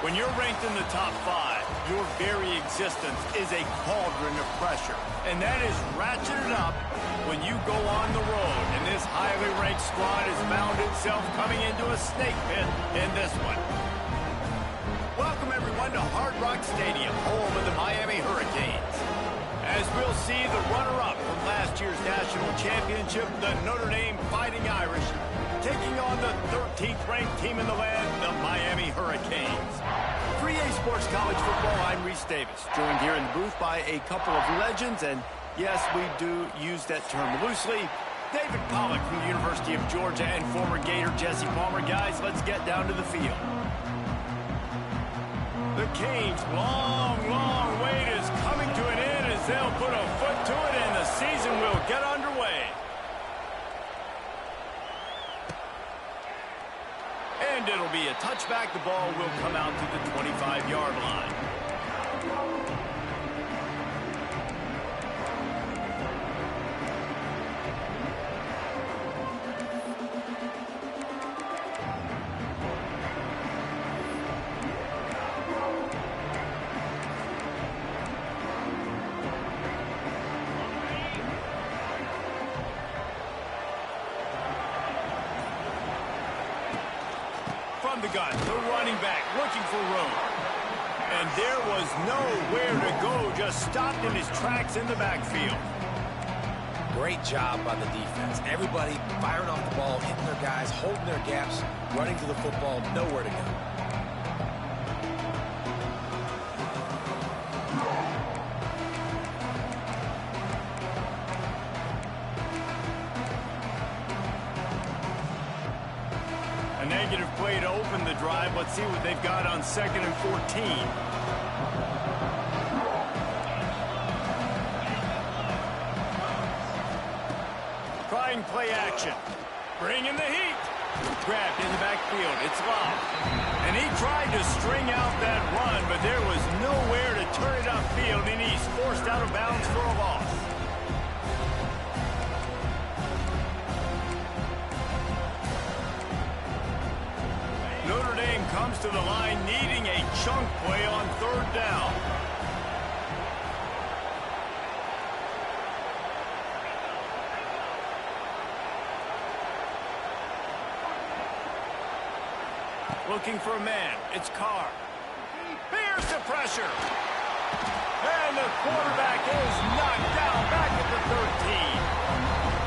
When you're ranked in the top 5, your very existence is a cauldron of pressure. And that is ratcheted up when you go on the road. And this highly ranked squad has found itself coming into a snake pit in this one. Welcome, everyone, to Hard Rock Stadium, home of the Miami Hurricanes. As we'll see the runner-up from last year's national championship, the Notre Dame Fighting Irish, taking on the 13th ranked team in the land, the Miami Hurricanes. 3A Sports College Football, I'm Reese Davis, joined here in the booth by a couple of legends, and yes, we do use that term loosely. David Pollack from the University of Georgia and former Gator Jesse Palmer. Guys, let's get down to the field. The Canes' long wait is coming to an end as they'll put a foot to it and the season will get underway. And it'll be a touchback. The ball will come out to the 25-yard line. From the gun, the running back looking for room. And there was nowhere to go, just stopped in his tracks in the backfield. Great job by the defense. Everybody firing off the ball, hitting their guys, holding their gaps, running to the football, nowhere to go. Negative play to open the drive. Let's see what they've got on 2nd and 14. Trying play action. Bringing the heat. Grabbed in the backfield. It's locked. And he tried to string out that run, but there was nowhere to turn it upfield, and he's forced out of bounds for a loss. Notre Dame comes to the line needing a chunk play on 3rd down. Looking for a man. It's Carr. Here's the pressure. And the quarterback is knocked down back at the 13.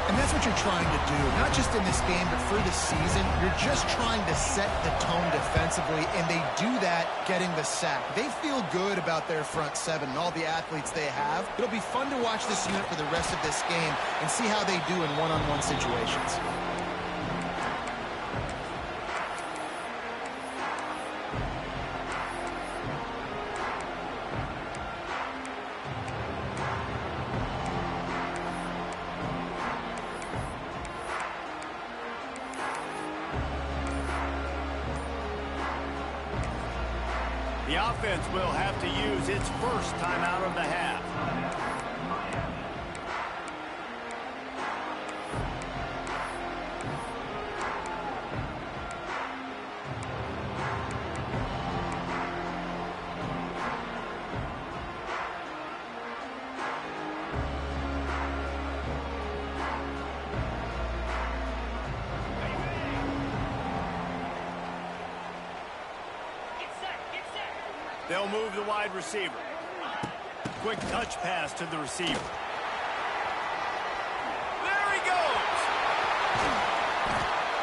And that's what you're trying to do, not just in this game, but for the season. You're just trying to set the tone defensively, and they do that getting the sack. They feel good about their front seven and all the athletes they have. It'll be fun to watch this unit for the rest of this game and see how they do in one-on-one situations. The offense will have to use its first timeout of the half. They'll move the wide receiver. Quick touch pass to the receiver. There he goes.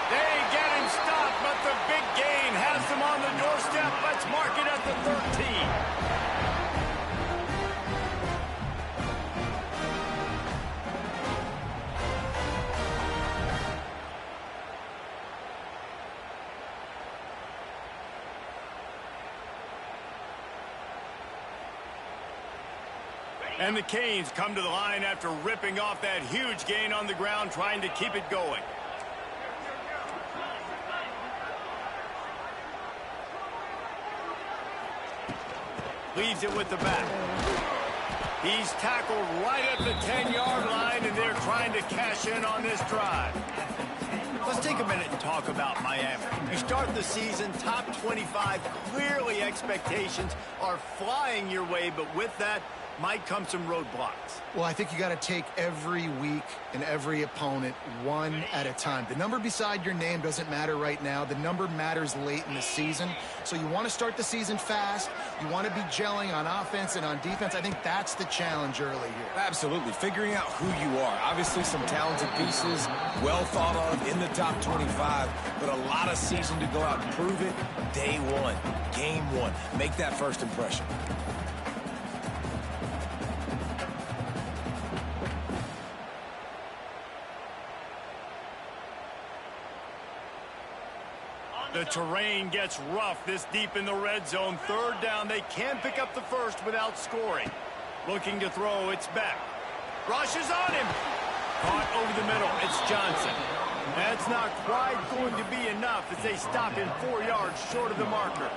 They get him stopped, but the big gain has them on the doorstep. Let's mark it at the 13. And the Canes come to the line after ripping off that huge gain on the ground, trying to keep it going. Leaves it with the back. He's tackled right at the 10-yard line, and they're trying to cash in on this drive. Let's take a minute and talk about Miami. You start the season top 25. Clearly expectations are flying your way, but with that might come some roadblocks. Well, I think you got to take every week and every opponent one at a time. The number beside your name doesn't matter right now. The number matters late in the season. So you want to start the season fast. You want to be gelling on offense and on defense. I think that's the challenge early here. Absolutely. Figuring out who you are. Obviously some talented pieces, well thought of in the top 25, but a lot of season to go out and prove it. Day one, game one. Make that first impression. The terrain gets rough this deep in the red zone. Third down, they can pick up the first without scoring. Looking to throw, it's Beck. Rushes on him. Caught over the middle, it's Johnson. That's not quite going to be enough as they stop him 4 yards short of the marker.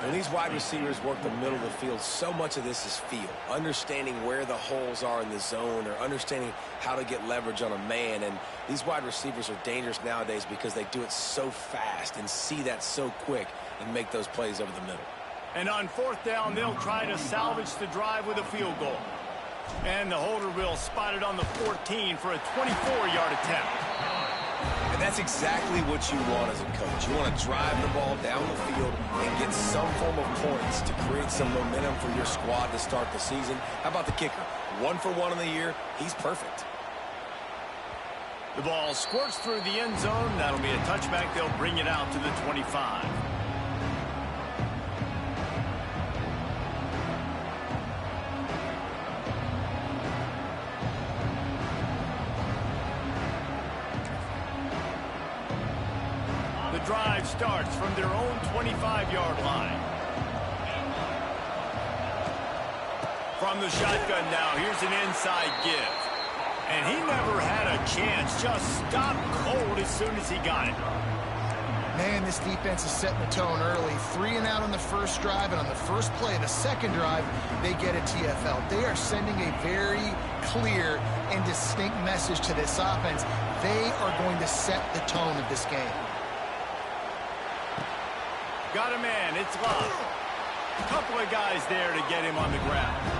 When these wide receivers work the middle of the field, so much of this is feel. Understanding where the holes are in the zone or understanding how to get leverage on a man. And these wide receivers are dangerous nowadays because they do it so fast and see that so quick and make those plays over the middle. And on fourth down, they'll try to salvage the drive with a field goal. And the holder will spot it on the 14 for a 24-yard attempt. And that's exactly what you want as a coach. You want to drive the ball down the field and get some form of points to create some momentum for your squad to start the season. How about the kicker? 1 for 1 in the year. He's perfect. The ball squirts through the end zone. That'll be a touchback. They'll bring it out to the 25. Drive starts from their own 25-yard line. From the shotgun now, here's an inside give. And he never had a chance, just stopped cold as soon as he got it. Man, this defense is setting the tone early. 3 and out on the first drive, and on the first play of the second drive, they get a TFL. They are sending a very clear and distinct message to this offense. They are going to set the tone of this game. Got a man, it's Love. A couple of guys there to get him on the ground.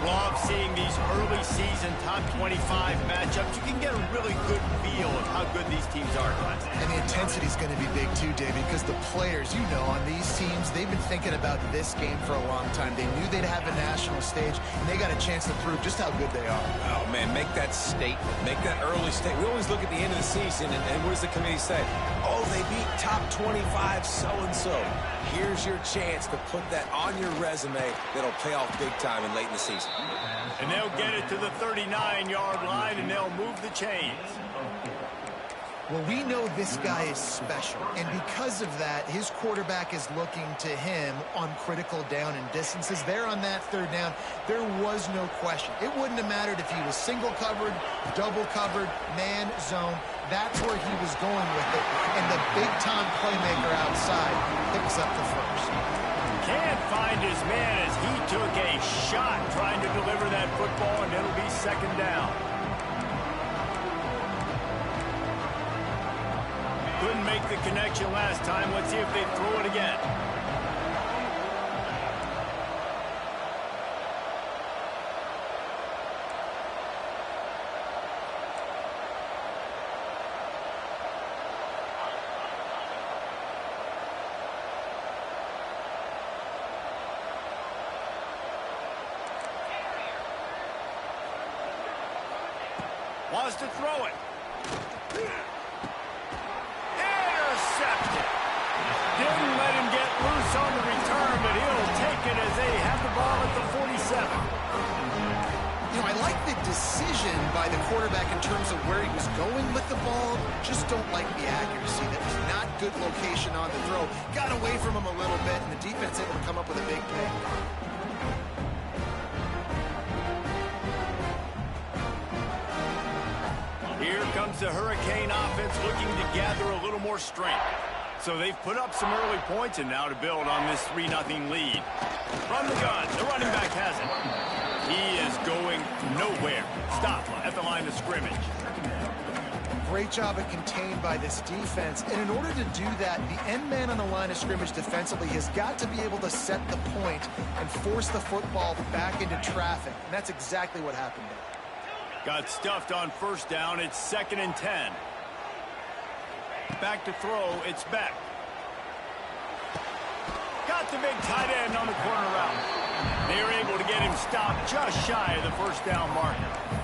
Love seeing these early season top 25 matchups. You can get a really good feel of how good these teams are, guys. And the intensity is going to be big too, David, because the players, you know, on these teams, they've been thinking about this game for a long time. They knew they'd have a national stage, and they got a chance to prove just how good they are. Oh, man, make that statement. Make that early statement. We always look at the end of the season, and what does the committee say? Oh, they beat top 25 so-and-so. Here's your chance to put that on your resume that'll pay off big time and late in the season. And they'll get it to the 39-yard line, and they'll move the chains. Well, we know this guy is special, and because of that, his quarterback is looking to him on critical down and distances. There on that third down, there was no question. It wouldn't have mattered if he was single covered, double covered, man, zone. That's where he was going with it, and the big-time playmaker outside picks up the first. Can't find his man as he took a shot trying to deliver that football, and it'll be second down. Couldn't make the connection last time. Let's see if they throw it again. Wants to throw it. Intercepted. Didn't let him get loose on the return, but he'll take it as they have the ball at the 47. You know, I like the decision by the quarterback in terms of where he was going with the ball. Just don't like the accuracy. That was not good location on the throw. Got away from him a little bit, and the defense able to come up with a big play. Here comes the Hurricane offense looking to gather a little more strength. So they've put up some early points, and now to build on this 3-0 lead. From the gun, the running back has it. He is going nowhere. Stop at the line of scrimmage. great job of contained by this defense. And in order to do that, the end man on the line of scrimmage defensively has got to be able to set the point and force the football back into traffic. And that's exactly what happened there. Got stuffed on first down. It's 2nd and 10. Back to throw. It's Beck. Got the big tight end on the corner route. They were able to get him stopped just shy of the first down marker.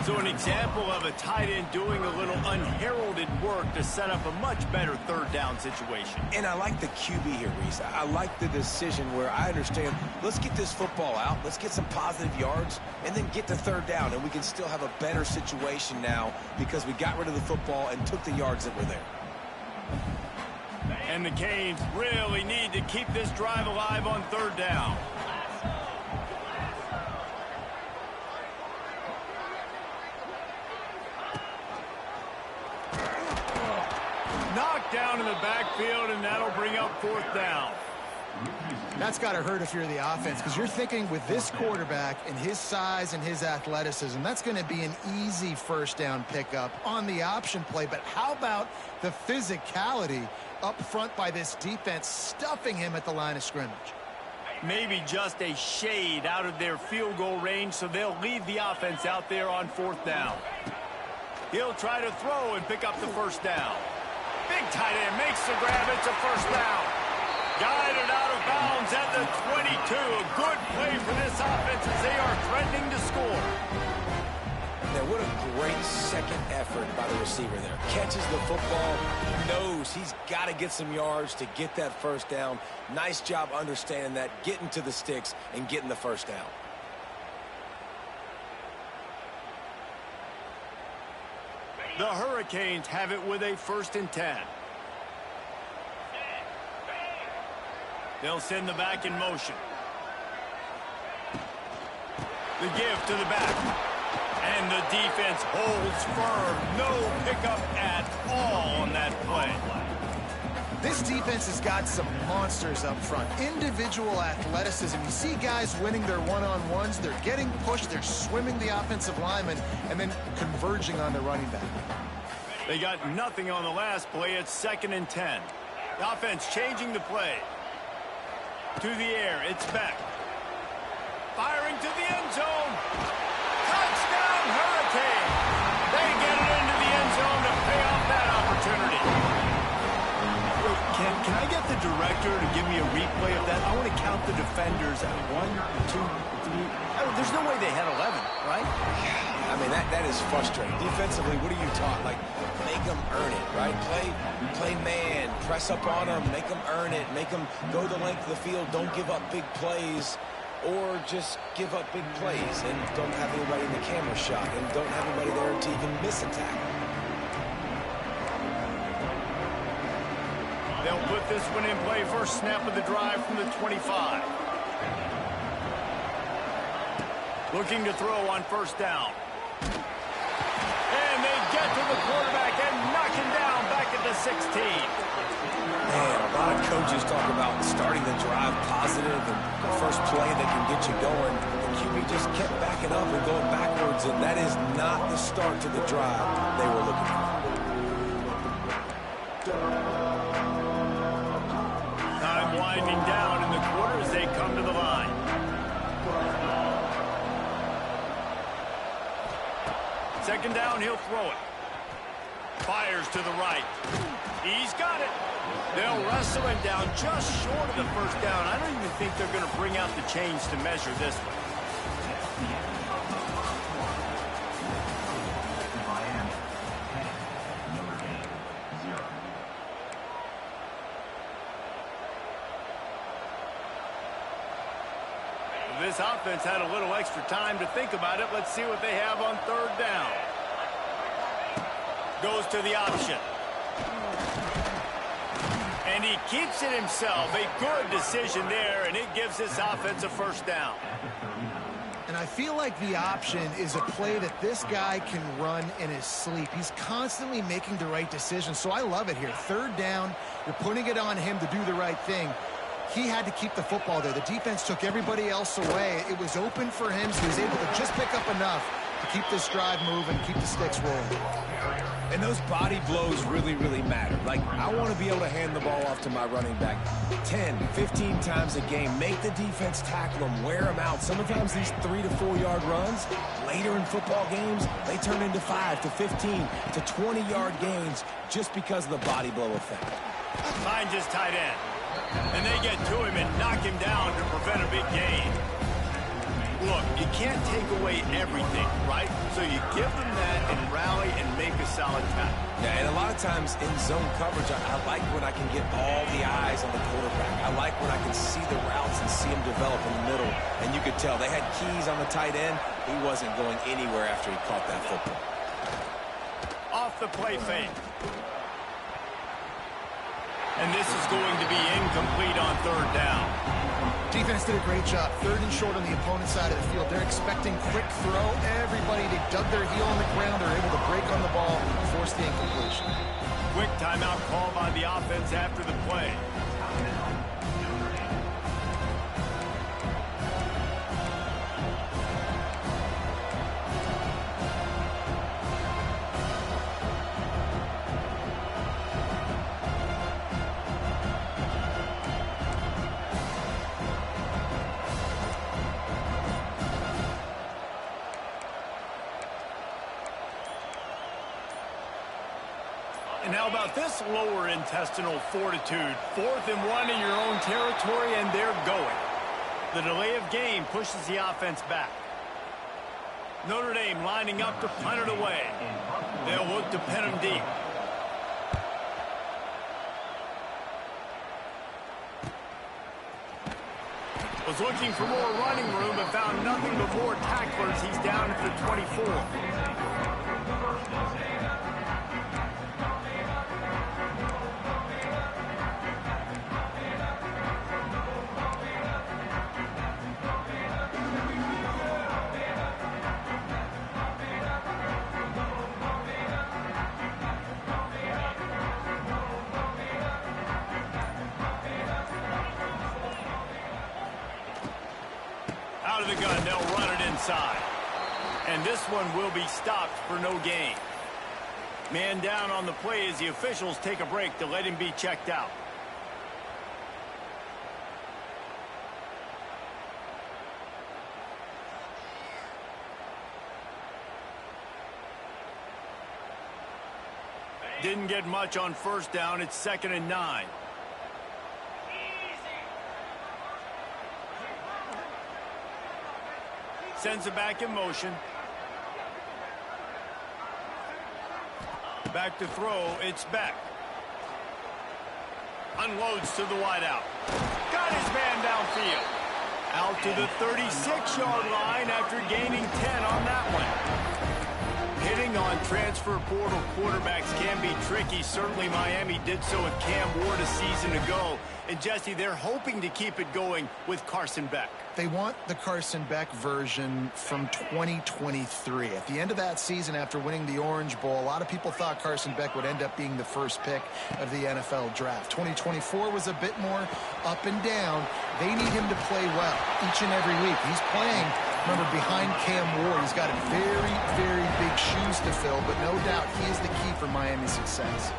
So an example of a tight end doing a little unheralded work to set up a much better 3rd down situation. And I like the QB here, Reese. I like the decision where I understand, let's get this football out, let's get some positive yards, and then get to 3rd down, and we can still have a better situation now because we got rid of the football and took the yards that were there. And the Canes really need to keep this drive alive on 3rd down. Knocked down in the backfield, and that'll bring up 4th down. That's got to hurt if you're the offense, because you're thinking with this quarterback and his size and his athleticism, that's going to be an easy 1st down pickup on the option play. But how about the physicality up front by this defense, stuffing him at the line of scrimmage? Maybe just a shade out of their field goal range, so they'll leave the offense out there on 4th down. He'll try to throw and pick up the 1st down. Big tight end makes the grab. It's a 1st down. Guided out of bounds at the 22. A good play for this offense as they are threatening to score. Now, what a great second effort by the receiver there. Catches the football, knows he's got to get some yards to get that 1st down. Nice job understanding that, getting to the sticks and getting the 1st down. The Hurricanes have it with a 1st and 10. They'll send the back in motion. The give to the back. And the defense holds firm. No pickup at all on that play. This defense has got some monsters up front. Individual athleticism. You see guys winning their one-on-ones. They're getting pushed. They're swimming the offensive lineman and then converging on the running back. They got nothing on the last play. It's 2nd and 10. The offense changing the play. To the air. It's Beck. Firing to the end zone. Touchdown, Hurricane. They get it into the end zone to pay off that opportunity. Can I get the director to give me a replay of that? I want to count the defenders at 1, 2, 3. There's no way they had 11, right? I mean, that is frustrating. Defensively, what are you taught? Like, make them earn it, right? Play man, press up on them, make them earn it, make them go the length of the field, don't give up big plays, or just give up big plays and don't have anybody in the camera shot and don't have anybody there to even miss a tackle. They'll put this one in play. First snap of the drive from the 25. Looking to throw on 1st down. And they get to the quarterback and knock him down back at the 16. Man, a lot of coaches talk about starting the drive positive and the first play that can get you going. The QB just kept backing up and going backwards, and that is not the start to the drive they were looking for. Time winding down in the quarter as they come to the line. Second down, he'll throw it. Fires to the right. He's got it. They'll wrestle him down just short of the 1st down. I don't even think they're going to bring out the chains to measure this one. This offense had a little extra time to think about it. Let's see what they have on 3rd down. Goes to the option. And he keeps it himself. A good decision there, and it gives this offense a 1st down. And I feel like the option is a play that this guy can run in his sleep. He's constantly making the right decision, so I love it here. 3rd down, you're putting it on him to do the right thing. He had to keep the football there. The defense took everybody else away. It was open for him, so he was able to just pick up enough to keep this drive moving, keep the sticks rolling. And those body blows really, really matter. Like, I want to be able to hand the ball off to my running back 10, 15 times a game. Make the defense tackle them, wear them out. Sometimes these 3 to 4 yard runs, later in football games, they turn into 5 to 15 to 20 yard gains just because of the body blow effect. Finds his tight end. And they get to him and knock him down to prevent a big gain. Look, you can't take away everything, right? So you give them that and rally and make a solid tackle. Yeah, and a lot of times in zone coverage, I like when I can get all the eyes on the quarterback. I like when I can see the routes and see him develop in the middle. And you could tell they had keys on the tight end. He wasn't going anywhere after he caught that football. Off the play fake. And this is going to be incomplete on third down. Defense did a great job. 3rd and short on the opponent's side of the field. They're expecting quick throw. Everybody, they dug their heel on the ground. They're able to break on the ball and force the incompletion. Quick timeout call by the offense after the play. And how about this lower intestinal fortitude? 4th and 1 in your own territory, and they're going. The delay of game pushes the offense back. Notre Dame lining up to punt it away. They'll look to pin him deep. Was looking for more running room but found nothing but more tacklers. He's down at the 24. Out of the gun, they'll run it inside. And this one will be stopped for no gain. Man down on the play as the officials take a break to let him be checked out. Didn't get much on first down. It's 2nd and 9. Sends it back in motion. Back to throw. It's Beck. Unloads to the wideout. Got his man downfield. Out to the 36-yard line after gaining 10 on that one. Hitting on transfer portal quarterbacks can be tricky. Certainly Miami did so with Cam Ward a season ago. And Jesse, they're hoping to keep it going with Carson Beck. They want the Carson Beck version from 2023. At the end of that season, after winning the Orange Bowl, a lot of people thought Carson Beck would end up being the first pick of the NFL draft. 2024 was a bit more up and down. They need him to play well each and every week. He's playing, remember, behind Cam Ward. He's got very, very big shoes to fill, but no doubt he is the key for Miami's success.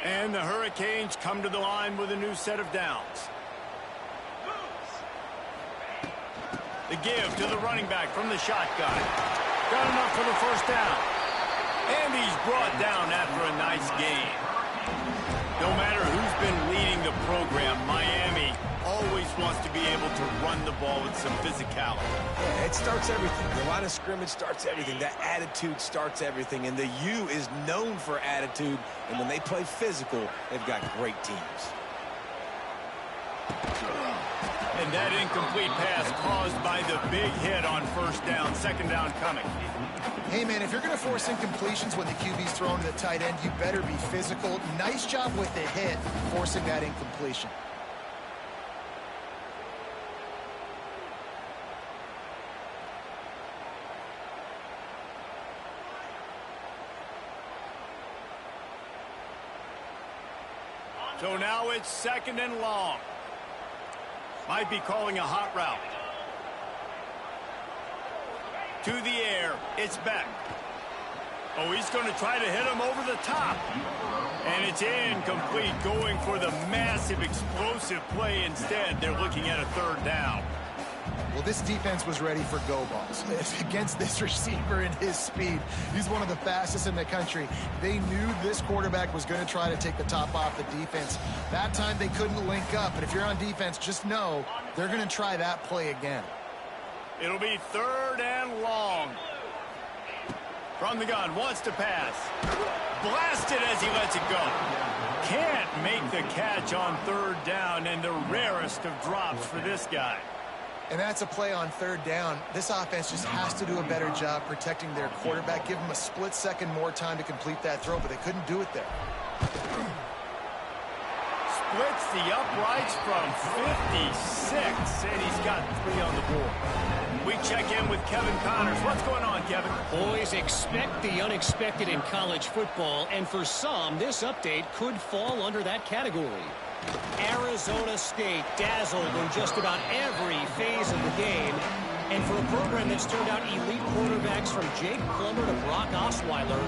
And the Hurricanes come to the line with a new set of downs. The give to the running back from the shotgun. Got enough for the first down. And he's brought down after a nice gain. No matter who's been leading the program, Miami always wants to be able to run the ball with some physicality. Yeah, it starts everything. The line of scrimmage starts everything. That attitude starts everything. And the U is known for attitude. And when they play physical, they've got great teams. And that incomplete pass caused by the big hit on first down. 2nd down coming. Hey, man, if you're going to force incompletions when the QB's thrown to the tight end, you better be physical. Nice job with the hit, forcing that incompletion. So now it's 2nd and long. Might be calling a hot route. To the air, it's Beck. Oh, he's going to try to hit him over the top. And it's incomplete, going for the massive explosive play instead. They're looking at a third down. Well, this defense was ready for go balls. Against this receiver and his speed, he's one of the fastest in the country. They knew this quarterback was going to try to take the top off the defense. That time they couldn't link up, but if you're on defense, just know they're going to try that play again. It'll be third and long. From the gun, wants to pass. Blasted as he lets it go. Can't make the catch on third down, and the rarest of drops for this guy. And that's a play on third down. This offense just has to do a better job protecting their quarterback. Give him a split second more time to complete that throw, but they couldn't do it there. Splits the uprights from 56, and he's got 3 on the board. We check in with Kevin Connors. What's going on, Kevin? Boys, expect the unexpected in college football, and for some, this update could fall under that category. Arizona State dazzled in just about every phase of the game, and for a program that's turned out elite quarterbacks from Jake Plummer to Brock Osweiler,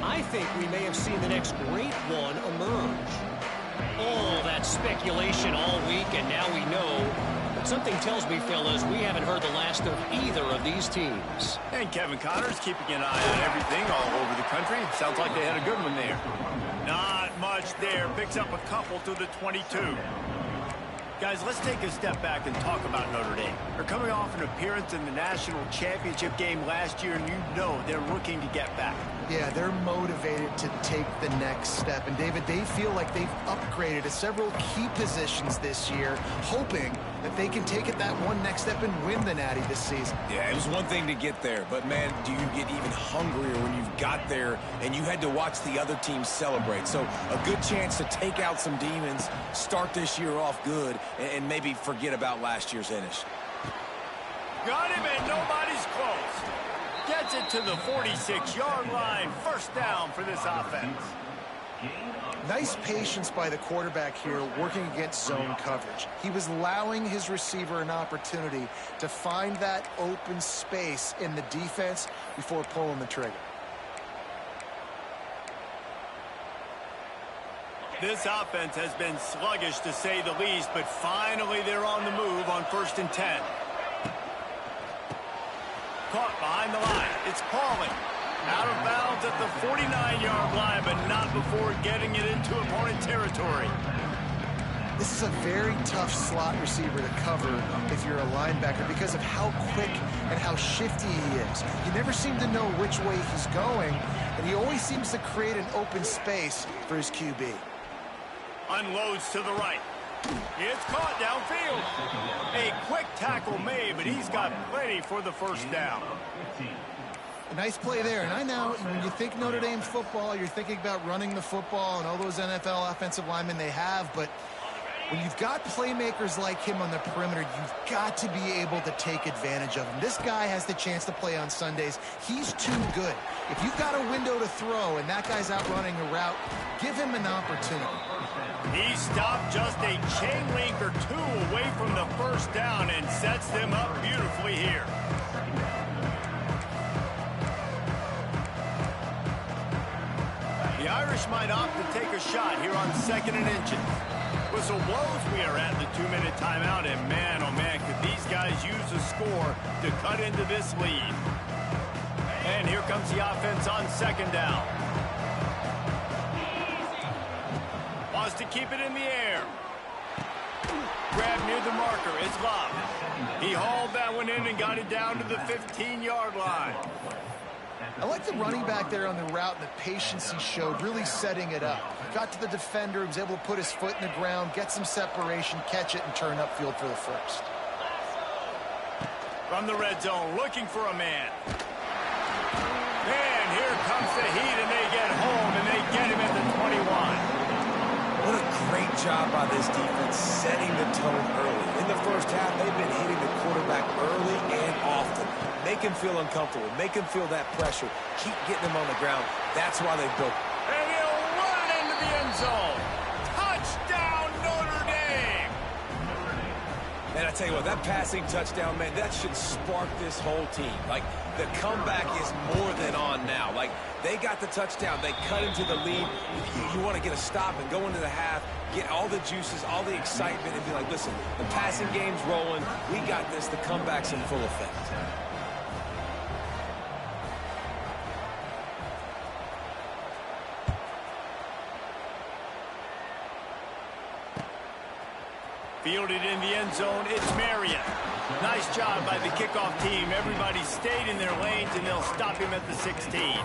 I think we may have seen the next great one emerge. All that speculation all week, and now we know. But something tells me, fellas, we haven't heard the last of either of these teams. And Kevin Connors keeping an eye on everything all over the country. Sounds like they had a good one there. Not much there. Picks up a couple to the 22. Guys, let's take a step back and talk about Notre Dame. They're coming off an appearance in the national championship game last year, and you know they're looking to get back. Yeah, they're motivated to take the next step. And, David, they feel like they've upgraded to several key positions this year, hoping that they can take it that one next step and win the Natty this season. Yeah, it was one thing to get there, but, man, do you get even hungrier when you've got there and you had to watch the other team celebrate. So a good chance to take out some demons, start this year off good, and maybe forget about last year's finish. Got him, and nobody's close. Gets it to the 46-yard line. First down for this offense. Nice patience by the quarterback here working against zone coverage. He was allowing his receiver an opportunity to find that open space in the defense before pulling the trigger. This offense has been sluggish to say the least, but finally they're on the move on 1st and 10. Caught behind the line. It's Pauling. Out of bounds at the 49-yard line, but not before getting it into opponent territory. This is a very tough slot receiver to cover if you're a linebacker because of how quick and how shifty he is. You never seem to know which way he's going, and he always seems to create an open space for his QB. Unloads to the right. It's caught downfield. A quick tackle made, but he's got plenty for the first down. A nice play there. And I know when you think Notre Dame football, you're thinking about running the football and all those NFL offensive linemen they have, but when you've got playmakers like him on the perimeter, you've got to be able to take advantage of him. This guy has the chance to play on Sundays. He's too good. If you've got a window to throw and that guy's out running a route, give him an opportunity. He stopped just a chain link or two away from the first down and sets them up beautifully here. The Irish might opt to take a shot here on 2nd and inches. Whistle blows, we are at the 2-minute timeout, and man, oh man, could these guys use a score to cut into this lead. And here comes the offense on 2nd down. Wants to keep it in the air. Grab near the marker, it's Love. He hauled that one in and got it down to the 15-yard line. I like the running back there on the route and the patience he showed, really setting it up. Got to the defender, he was able to put his foot in the ground, get some separation, catch it, and turn upfield for the first. From the red zone, looking for a man. And here comes the heat, and they get home, and they get him at the 21. What a great job by this defense setting the tone early. In the first half, they've been hitting the quarterback early and often. Make him feel uncomfortable. Make him feel that pressure. Keep getting him on the ground. That's why they built. And he'll run it into the end zone. Touchdown, Notre Dame! And And I tell you what, that passing touchdown, man, that should spark this whole team. Like, the comeback is more than on now. Like, they got the touchdown. They cut into the lead. You want to get a stop and go into the half, get all the juices, all the excitement, and be like, listen, the passing game's rolling. We got this. The comeback's in full effect. Fielded in the end zone, it's Marion. Nice job by the kickoff team. Everybody stayed in their lanes, and they'll stop him at the 16.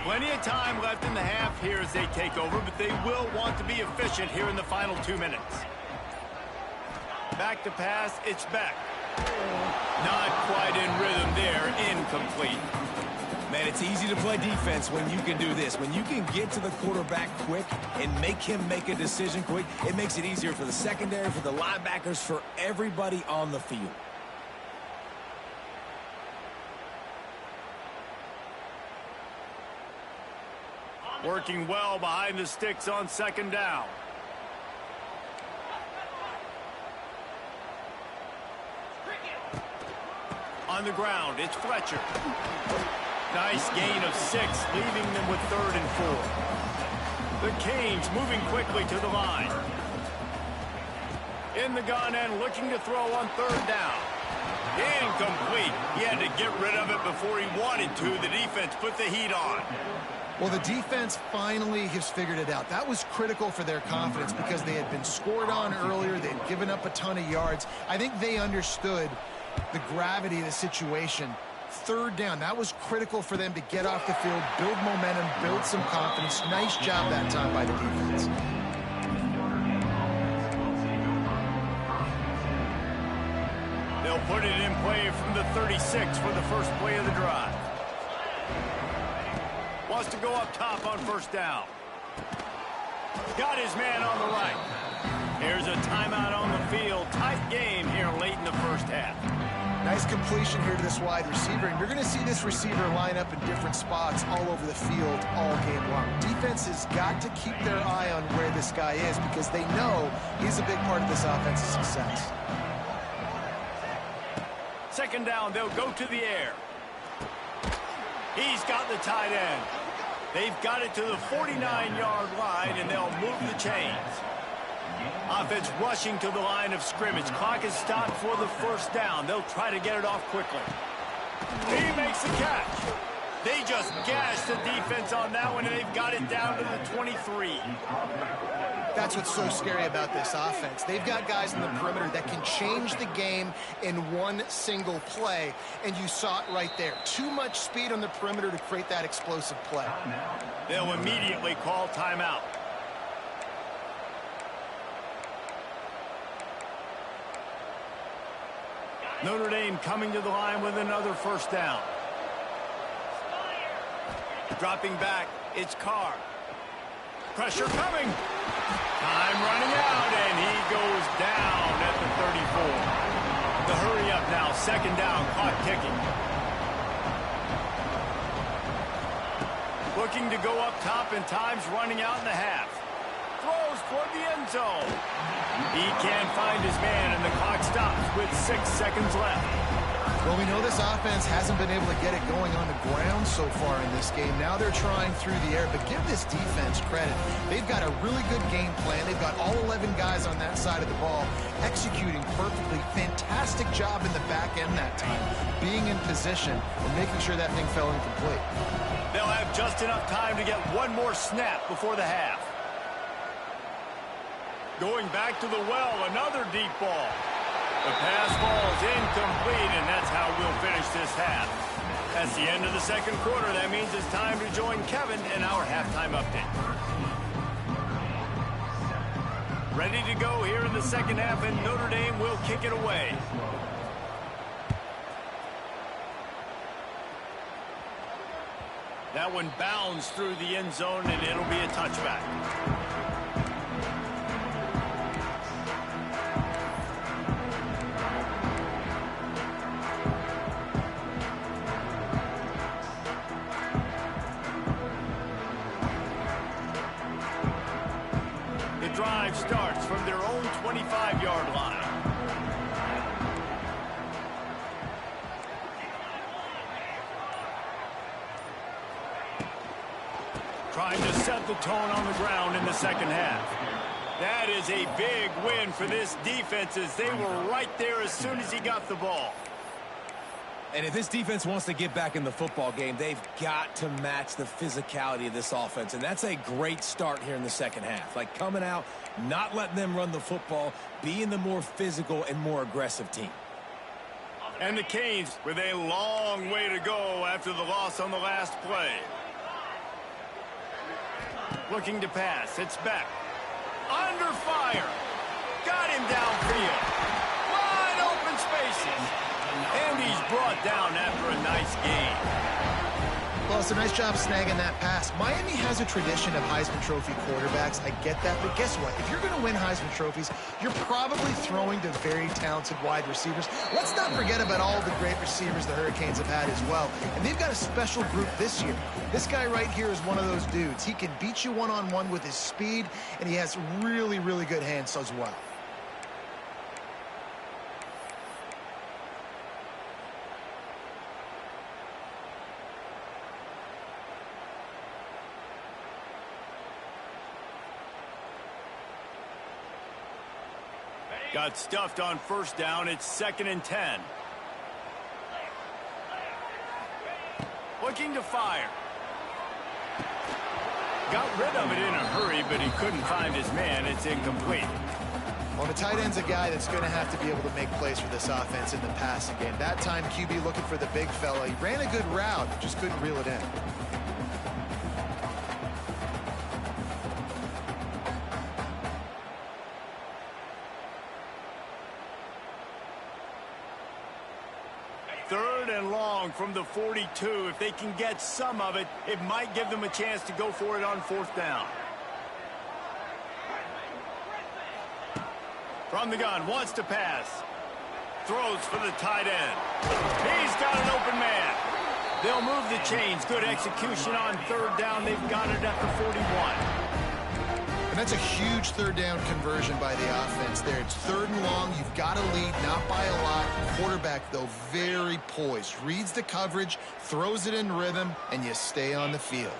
Plenty of time left in the half here as they take over, but they will want to be efficient here in the final 2 minutes. Back to pass, it's Beck. Not quite in rhythm there, incomplete. Man, it's easy to play defense when you can do this. When you can get to the quarterback quick and make him make a decision quick, it makes it easier for the secondary, for the linebackers, for everybody on the field. Working well behind the sticks on second down. On the ground, it's Fletcher. Nice gain of 6, leaving them with 3rd and 4. The Canes moving quickly to the line. In the gun and looking to throw on 3rd down. Incomplete. He had to get rid of it before he wanted to. The defense put the heat on. Well, the defense finally has figured it out. That was critical for their confidence because they had been scored on earlier. They had given up a ton of yards. I think they understood the gravity of the situation. 3rd down, that was critical for them to get off the field, build momentum, build some confidence. Nice job that time by the defense. They'll put it in play from the 36 for the first play of the drive. Wants to go up top on 1st down. Got his man on the right. Here's a timeout on the field. Tight game here late in the first half. Nice completion here to this wide receiver, and you're going to see this receiver line up in different spots all over the field all game long. Defense has got to keep their eye on where this guy is because they know he's a big part of this offense's success. 2nd down, they'll go to the air. He's got the tight end. They've got it to the 49-yard line, and they'll move the chains. Offense rushing to the line of scrimmage. Clock is stopped for the 1st down. They'll try to get it off quickly. He makes the catch. They just gashed the defense on that one, and they've got it down to the 23. That's what's so scary about this offense. They've got guys in the perimeter that can change the game in one single play, and you saw it right there. Too much speed on the perimeter to create that explosive play. They'll immediately call timeout. Notre Dame coming to the line with another 1st down. Dropping back, it's Carr. Pressure coming. Time running out, and he goes down at the 34. The hurry up now, 2nd down, clock ticking. Looking to go up top, and time's running out in the half. Throws toward the end zone. He can't find his man, and the clock stops with 6 seconds left. Well, we know this offense hasn't been able to get it going on the ground so far in this game. Now they're trying through the air, but give this defense credit. They've got a really good game plan. They've got all 11 guys on that side of the ball executing perfectly. Fantastic job in the back end that time, being in position and making sure that thing fell incomplete. They'll have just enough time to get one more snap before the half. Going back to the well, another deep ball. The pass falls incomplete, and that's how we'll finish this half. That's the end of the 2nd quarter. That means it's time to join Kevin in our halftime update. Ready to go here in the 2nd half, and Notre Dame will kick it away. That one bounds through the end zone, and it'll be a touchback. The drive starts from their own 25-yard line. Trying to set the tone on the ground in the second half. That is a big win for this defense as they were right there as soon as he got the ball. And if this defense wants to get back in the football game, they've got to match the physicality of this offense. And that's a great start here in the second half. Like coming out, not letting them run the football, being the more physical and more aggressive team. And the Canes with a long way to go after the loss on the last play. Looking to pass. It's Beck. Under fire. Got him downfield. Wide open spaces. And he's brought down after a nice gain. Well, it's a nice job snagging that pass. Miami has a tradition of Heisman Trophy quarterbacks. I get that, but guess what? If you're going to win Heisman Trophies, you're probably throwing to very talented wide receivers. Let's not forget about all the great receivers the Hurricanes have had as well. And they've got a special group this year. This guy right here is one of those dudes. He can beat you one-on-one with his speed, and he has really, really good hands as well. Got stuffed on first down. It's 2nd and 10. Looking to fire. Got rid of it in a hurry, but he couldn't find his man. It's incomplete. Well, the tight end's a guy that's going to have to be able to make plays for this offense in the passing game. That time, QB looking for the big fella. He ran a good route, just couldn't reel it in. Third and long from the 42. If they can get some of it, it might give them a chance to go for it on fourth down. From the gun, wants to pass. Throws for the tight end. He's got an open man. They'll move the chains. Good execution on third down. They've got it at the 41. And that's a huge third down conversion by the offense there. It's 3rd and long. You've got to lead, not by a lot. Quarterback, though, very poised. Reads the coverage, throws it in rhythm, and you stay on the field.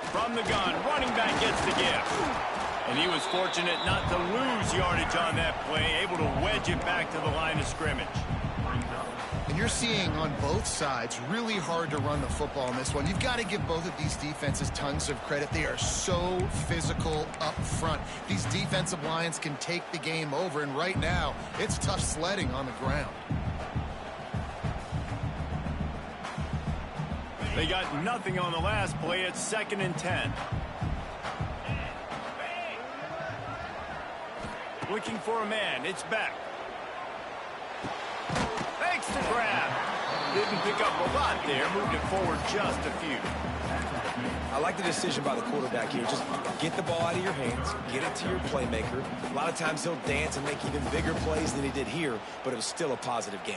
From the gun, running back gets the gift. And he was fortunate not to lose yardage on that play, able to wedge it back to the line of scrimmage. And you're seeing on both sides really hard to run the football in this one. You've got to give both of these defenses tons of credit. They are so physical up front. These defensive lines can take the game over, and right now it's tough sledding on the ground. They got nothing on the last play. It's 2nd and 10. Looking for a man. It's back. Thanks to grab. Didn't pick up a lot there. Moved it forward just a few. I like the decision by the quarterback here. Just get the ball out of your hands, get it to your playmaker. A lot of times he'll dance and make even bigger plays than he did here, but it was still a positive game.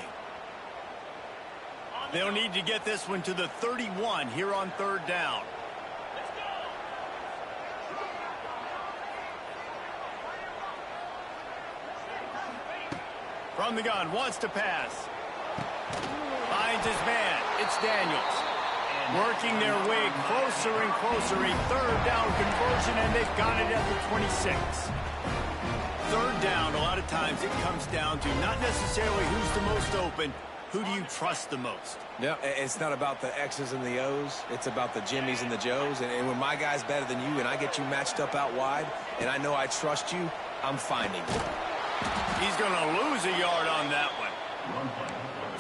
They'll need to get this one to the 31 here on third down. From the gun, wants to pass. Finds his man. It's Daniels. Working their way closer and closer. A third down conversion, and they've got it at the 26. Third down, a lot of times it comes down to not necessarily who's the most open. Who do you trust the most? No, it's not about the X's and the O's. It's about the Jimmies and the Joes. And when my guy's better than you and I get you matched up out wide and I know I trust you, I'm finding you. He's going to lose a yard on that one.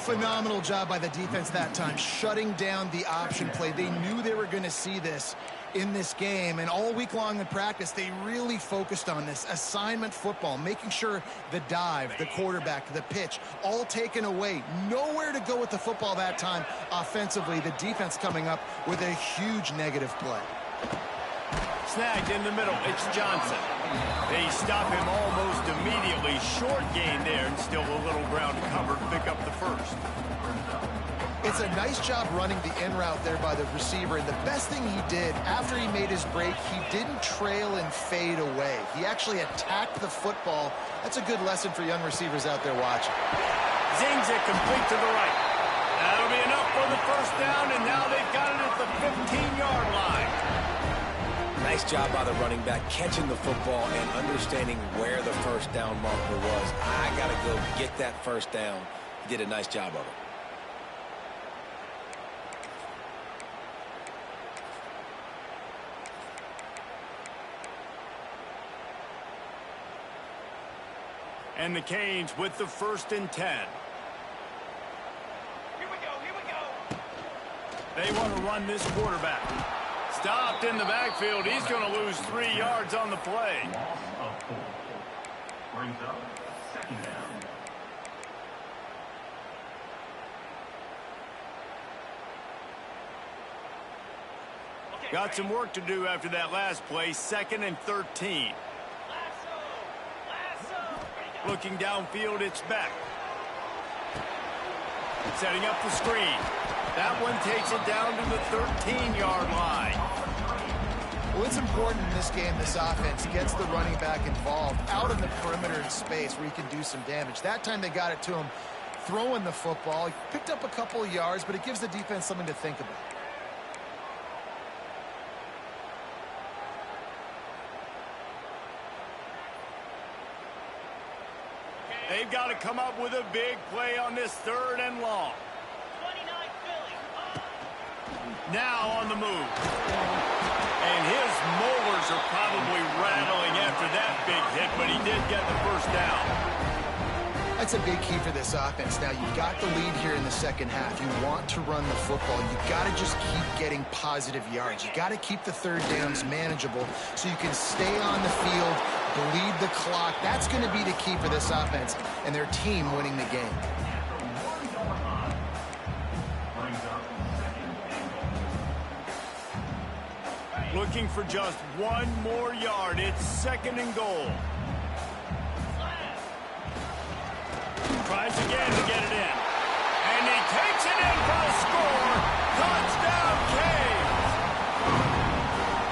Phenomenal job by the defense that time, shutting down the option play. They knew they were going to see this in this game, and all week long in practice, they really focused on this assignment football, making sure the dive, the quarterback, the pitch, all taken away. Nowhere to go with the football that time offensively. The defense coming up with a huge negative play. Snagged in the middle, it's Johnson. They stop him almost immediately. Short gain there, and still a little ground to cover to pick up the first. It's a nice job running the in route there by the receiver, and the best thing he did after he made his break, he didn't trail and fade away. He actually attacked the football. That's a good lesson for young receivers out there watching. Zings it complete to the right. That'll be enough for the first down, and now they've got it at the 15-yard line. Nice job by the running back, catching the football and understanding where the first down marker was. I got to go get that first down. He did a nice job of it. And the Canes with the 1st and 10. Here we go. They want to run this quarterback. Stopped in the backfield. He's going to lose 3 yards on the play. Loss of 4. Brings up 2nd down. Got some work to do after that last play. 2nd and 13. Looking downfield, it's Beck. Setting up the screen. That one takes it down to the 13-yard line. Well, it's important in this game, this offense gets the running back involved out in the perimeter in space where he can do some damage. That time they got it to him throwing the football. He picked up a couple of yards, but it gives the defense something to think about. They've got to come up with a big play on this 3rd and long. 29 Philly. Now on the move. And his molars are probably rattling after that big hit, but he did get the first down. That's a big key for this offense. Now, you've got the lead here in the second half. You want to run the football. You've got to just keep getting positive yards. You've got to keep the 3rd downs manageable so you can stay on the field, bleed the clock. That's going to be the key for this offense and their team winning the game. Looking for just 1 more yard. It's 2nd and goal. Tries again to get it in. And he takes it in for a score. Touchdown, Canes.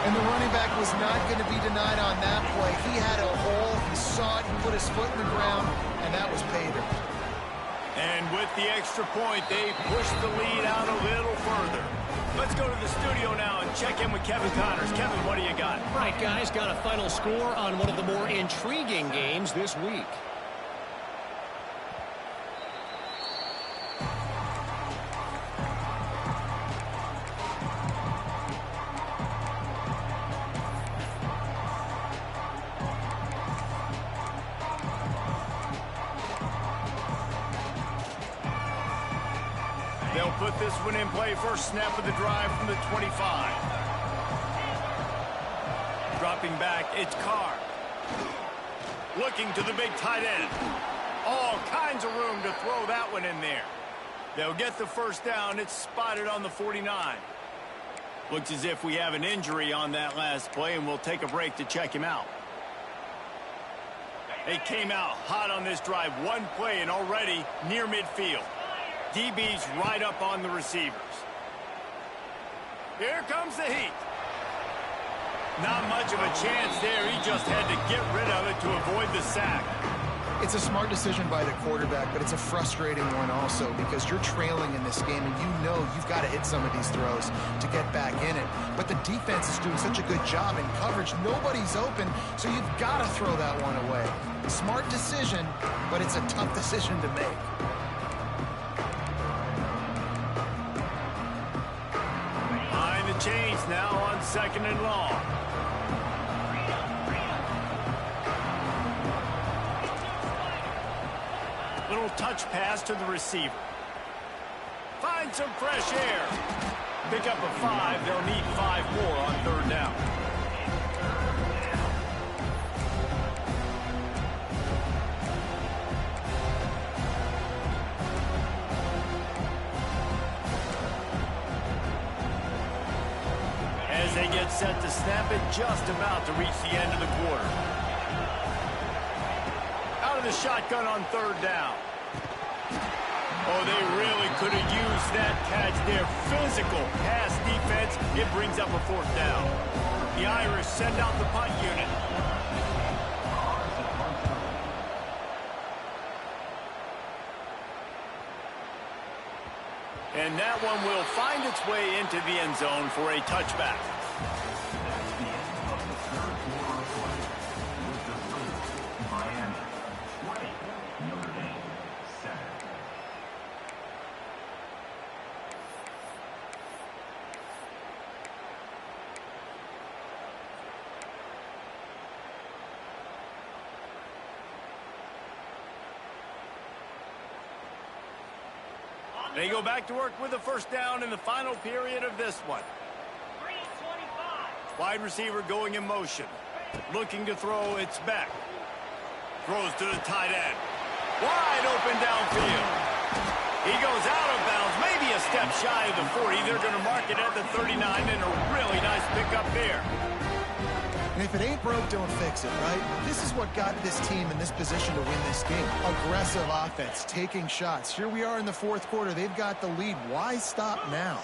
And the running back was not going to be denied on that play. He had a hole. He saw it. He put his foot in the ground, and that was pay dirt. And with the extra point, they push the lead out a little further. Let's go to the studio now and check in with Kevin Connors. Kevin, what do you got? All right, guys, got a final score on one of the more intriguing games this week. They'll put this one in play. First snap of the drive from the 25. Dropping back, it's Carr. Looking to the big tight end. All kinds of room to throw that one in there. They'll get the first down. It's spotted on the 49. Looks as if we have an injury on that last play, and we'll take a break to check him out. They came out hot on this drive. One play and already near midfield. DB's right up on the receivers. Here comes the heat. Not much of a chance there. He just had to get rid of it to avoid the sack. It's a smart decision by the quarterback, but it's a frustrating one also because you're trailing in this game and you know you've got to hit some of these throws to get back in it. But the defense is doing such a good job in coverage. Nobody's open, so you've got to throw that one away. Smart decision, but it's a tough decision to make. Behind the chains now on 2nd and long. Little touch pass to the receiver. need some fresh air. Pick up a 5. They'll need 5 more on 3rd down. As they get set to snap it, just about to reach the end of the quarter. Out of the shotgun on 3rd down. Oh, they really could have used that catch there. Physical pass defense. It brings up a 4th down. The Irish send out the punt unit. And that one will find its way into the end zone for a touchback. That's the end of the 3rd quarter of play. With the lead, Miami 20, Notre Dame 7. They go back to work with a 1st down in the final period of this one. Wide receiver going in motion. Looking to throw, it's back. Throws to the tight end. Wide open downfield. He goes out of bounds, maybe a step shy of the 40. They're going to mark it at the 39, and a really nice pickup there. And if it ain't broke, don't fix it, right? This is what got this team in this position to win this game. Aggressive offense, taking shots. Here we are in the 4th quarter. They've got the lead. Why stop now?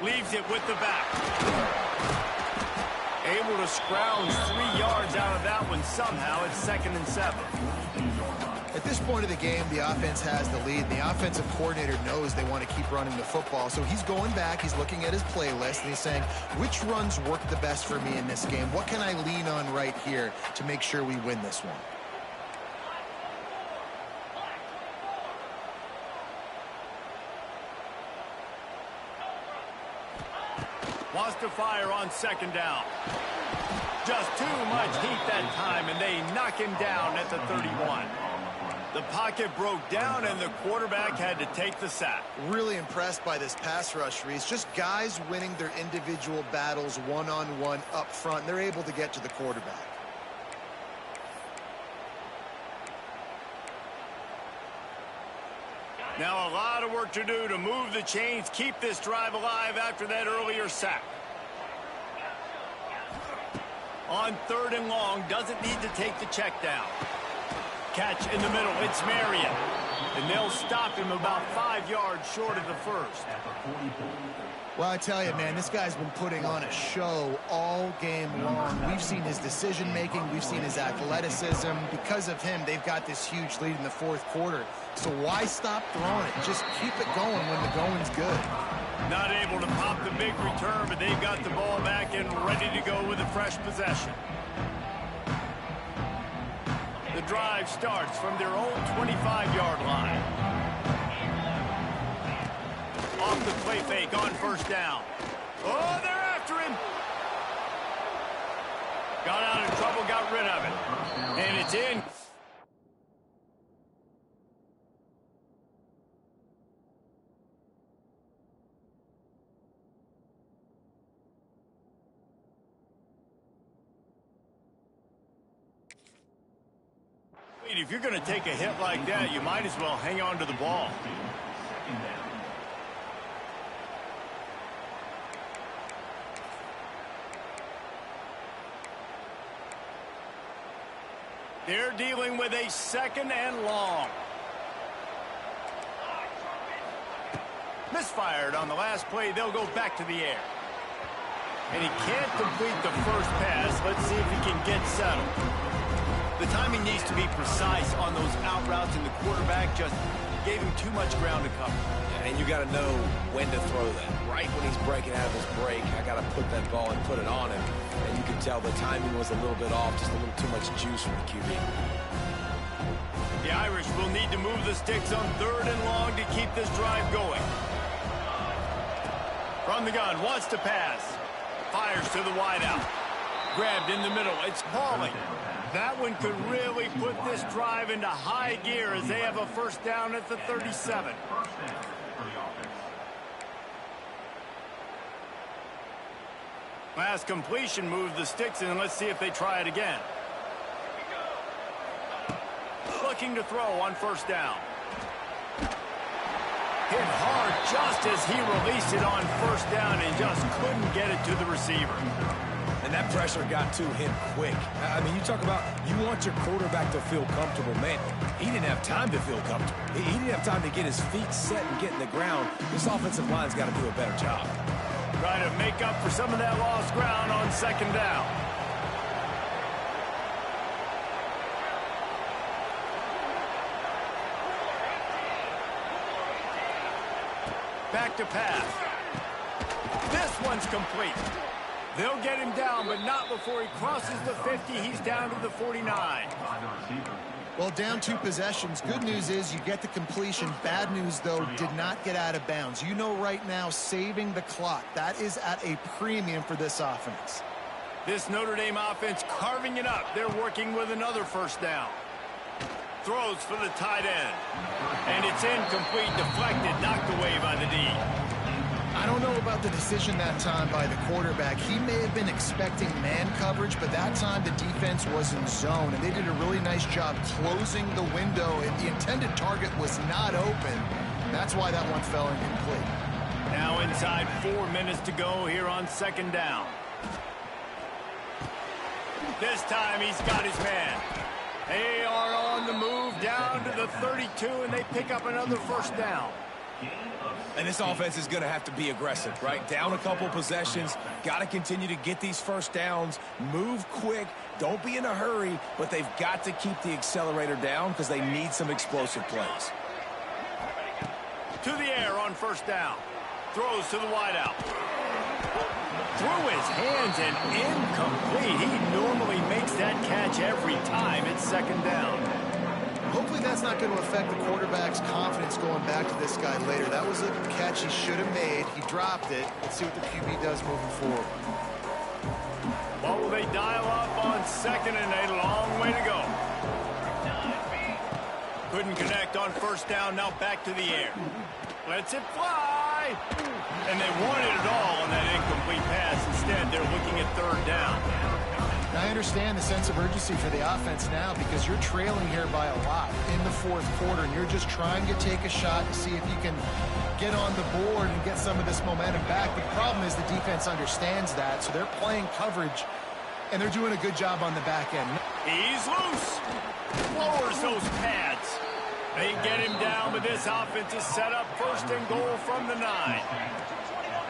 Leaves it with the back. Able to scrounge 3 yards out of that one somehow. It's 2nd and 7. At this point of the game, the offense has the lead. The offensive coordinator knows they want to keep running the football. So he's going back, he's looking at his playlist, and he's saying, which runs work the best for me in this game? What can I lean on right here to make sure we win this one? Wants to fire on 2nd down. Just too much heat that time, and they knock him down at the 31. The pocket broke down, and the quarterback had to take the sack. Really impressed by this pass rush, Reese. Just guys winning their individual battles one-on-one up front. They're able to get to the quarterback. Now a lot of work to do to move the chains, keep this drive alive after that earlier sack. On 3rd and long, doesn't need to take the check down. Catch in the middle, it's Marion. And they'll stop him about 5 yards short of the 1st. Well, I tell you, man, this guy's been putting on a show all game long. We've seen his decision-making. We've seen his athleticism. Because of him, they've got this huge lead in the 4th quarter. So why stop throwing it? Just keep it going when the going's good. Not able to pop the big return, but they've got the ball back and ready to go with a fresh possession. The drive starts from their own 25-yard line. Off the play fake on 1st down. Oh, they're after him. Got out of trouble, got rid of it. And it's in. If you're going to take a hit like that, you might as well hang on to the ball. They're dealing with a 2nd and long. Misfired on the last play. They'll go back to the air. And he can't complete the 1st pass. Let's see if he can get settled. The timing needs to be precise on those out routes, and the quarterback just gave him too much ground to cover. And you got to know when to throw that. Right when he's breaking out of his break, I got to put that ball and put it on him. And you can tell the timing was a little bit off, just a little too much juice from the QB. The Irish will need to move the sticks on 3rd and long to keep this drive going. From the gun, wants to pass. Fires to the wideout. Grabbed in the middle. It's Pauling. That one could really put this drive into high gear as they have a first down at the 37. Last completion moved the sticks in. Let's see if they try it again. Looking to throw on first down. Hit hard just as he released it on first down and just couldn't get it to the receiver. And that pressure got to him quick. I mean, you talk about you want your quarterback to feel comfortable. Man, he didn't have time to feel comfortable. He didn't have time to get his feet set and get in the ground. This offensive line's got to do a better job. Try to make up for some of that lost ground on second down. Back to pass. This one's complete. They'll get him down, but not before he crosses the 50. He's down to the 49. Well, down 2 possessions. Good news is you get the completion. Bad news, though, did not get out of bounds. You know right now, saving the clock. That is at a premium for this offense. This Notre Dame offense carving it up. They're working with another first down. Throws for the tight end. And it's incomplete, deflected, knocked away by the D. I don't know about the decision that time by the quarterback. He may have been expecting man coverage, but that time the defense was in zone, and they did a really nice job closing the window, and the intended target was not open. That's why that one fell incomplete. Now inside 4 minutes to go here on second down. This time he's got his man. They are on the move down to the 32, and they pick up another first down. And this offense is going to have to be aggressive, right? Down a couple possessions, got to continue to get these first downs, move quick, don't be in a hurry, but they've got to keep the accelerator down because they need some explosive plays. To the air on first down. Throws to the wideout. Through his hands and incomplete. He normally makes that catch every time it's second down. Hopefully that's not going to affect the quarterback's confidence going back to this guy later. That was a catch he should have made. He dropped it. Let's see what the QB does moving forward. What will they dial up on second and a long way to go? Couldn't connect on first down. Now back to the air. Lets it fly. And they wanted it all on that incomplete pass. Instead, they're looking at third down. I understand the sense of urgency for the offense now because you're trailing here by a lot in the fourth quarter, and you're just trying to take a shot to see if you can get on the board and get some of this momentum back. The problem is the defense understands that, so they're playing coverage, and they're doing a good job on the back end. He's loose. Lowers those pads. They get him down, but this offense is set up first and goal from the 9.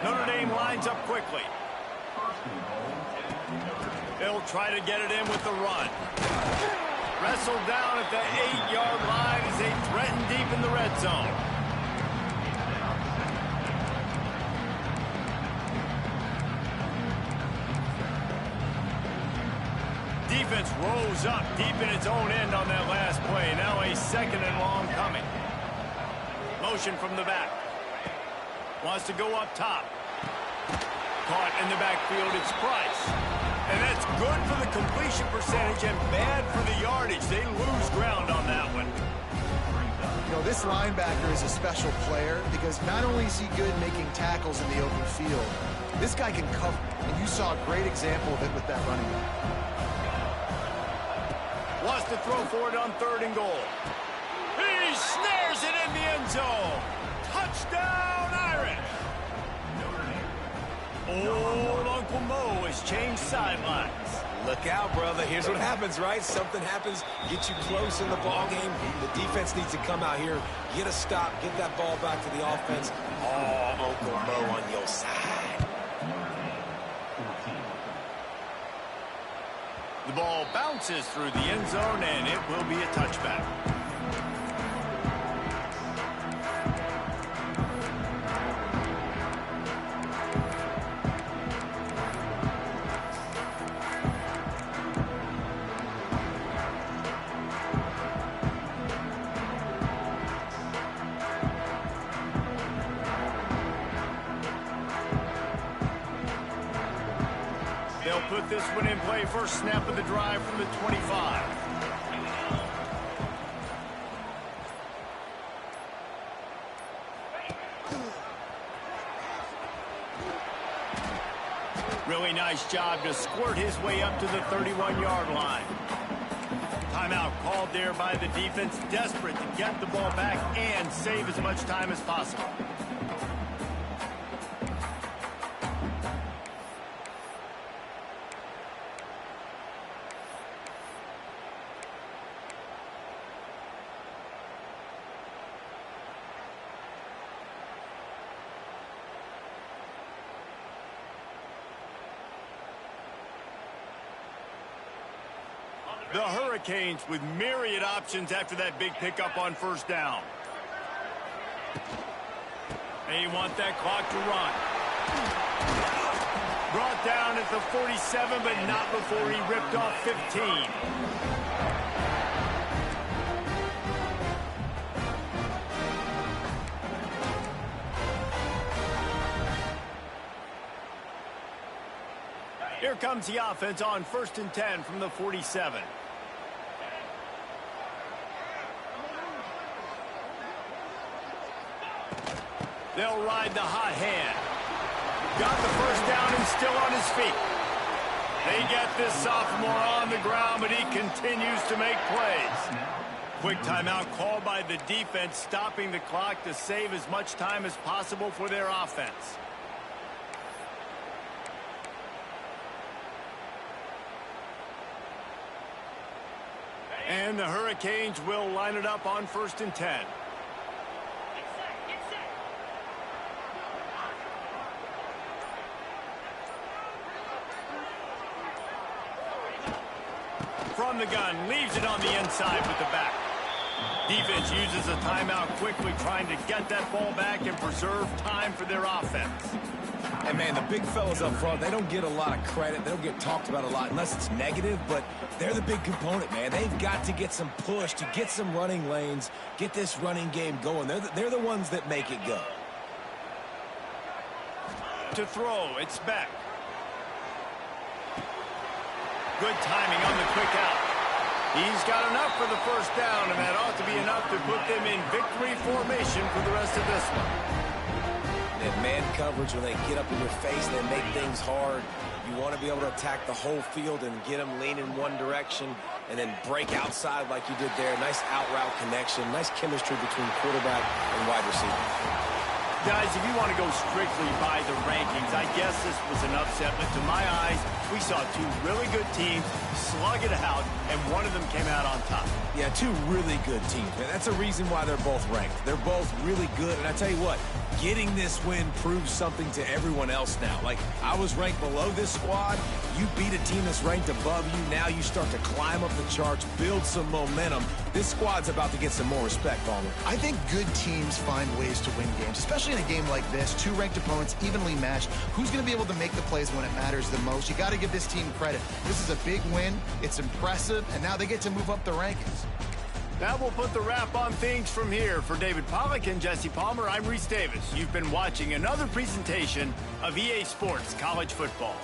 Notre Dame lines up quickly. They'll try to get it in with the run. Wrestled down at the 8-yard line as they threaten deep in the red zone. Defense rose up deep in its own end on that last play. Now a second and long coming. Motion from the back. Wants to go up top. Caught in the backfield, it's Price. And that's good for the completion percentage and bad for the yardage. They lose ground on that one. You know, this linebacker is a special player because not only is he good making tackles in the open field, this guy can cover. And you saw a great example of it with that running back. Wants to throw for it on third and goal. He snares it in the end zone. Touchdown, Irish. Old Uncle Mo has changed sidelines. Look out, brother. Here's what happens, right? Something happens, get you close in the ball game. The defense needs to come out here, get a stop, get that ball back to the offense. Oh, Uncle Mo on your side. The ball bounces through the end zone, and it will be a touchback. They'll put this one in play first snap of the drive from the 25. Really nice job to squirt his way up to the 31-yard line. Timeout called there by the defense, desperate to get the ball back and save as much time as possible. The Hurricanes with myriad options after that big pickup on first down. They want that clock to run. Brought down at the 47, but not before he ripped off 15. Here comes the offense on 1st and 10 from the 47. They'll ride the hot hand. Got the first down and still on his feet. They get this sophomore on the ground, but he continues to make plays. Quick timeout called by the defense, stopping the clock to save as much time as possible for their offense. And the Hurricanes will line it up on 1st and 10. From the gun, leaves it on the inside with the back. Defense uses a timeout quickly, trying to get that ball back and preserve time for their offense. And, man, the big fellas up front, they don't get a lot of credit. They don't get talked about a lot unless it's negative, but they're the big component, man. They've got to get some push, to get some running lanes, get this running game going. They're the ones that make it go. To throw, it's back. Good timing on the quick out. He's got enough for the first down, and that ought to be enough to put them in victory formation for the rest of this one. And man coverage, when they get up in your face, they make things hard. You want to be able to attack the whole field and get them lean in one direction and then break outside like you did there. Nice out route connection, nice chemistry between quarterback and wide receiver. Guys, if you want to go strictly by the rankings, I guess this was an upset, but to my eyes, we saw two really good teams slug it out, and one of them came out on top. Yeah, two really good teams, man. That's a reason why they're both ranked. They're both really good, and I tell you what, getting this win proves something to everyone else now. Like, I was ranked below this squad. You beat a team that's ranked above you. Now you start to climb up the charts, build some momentum. This squad's about to get some more respect, Palmer. I think good teams find ways to win games, especially in a game like this. Two ranked opponents, evenly matched. Who's going to be able to make the plays when it matters the most? You got to give this team credit. This is a big win. It's impressive, and now they get to move up the rankings. That will put the wrap on things from here. For David Pollack and Jesse Palmer, I'm Reese Davis. You've been watching another presentation of EA Sports College Football.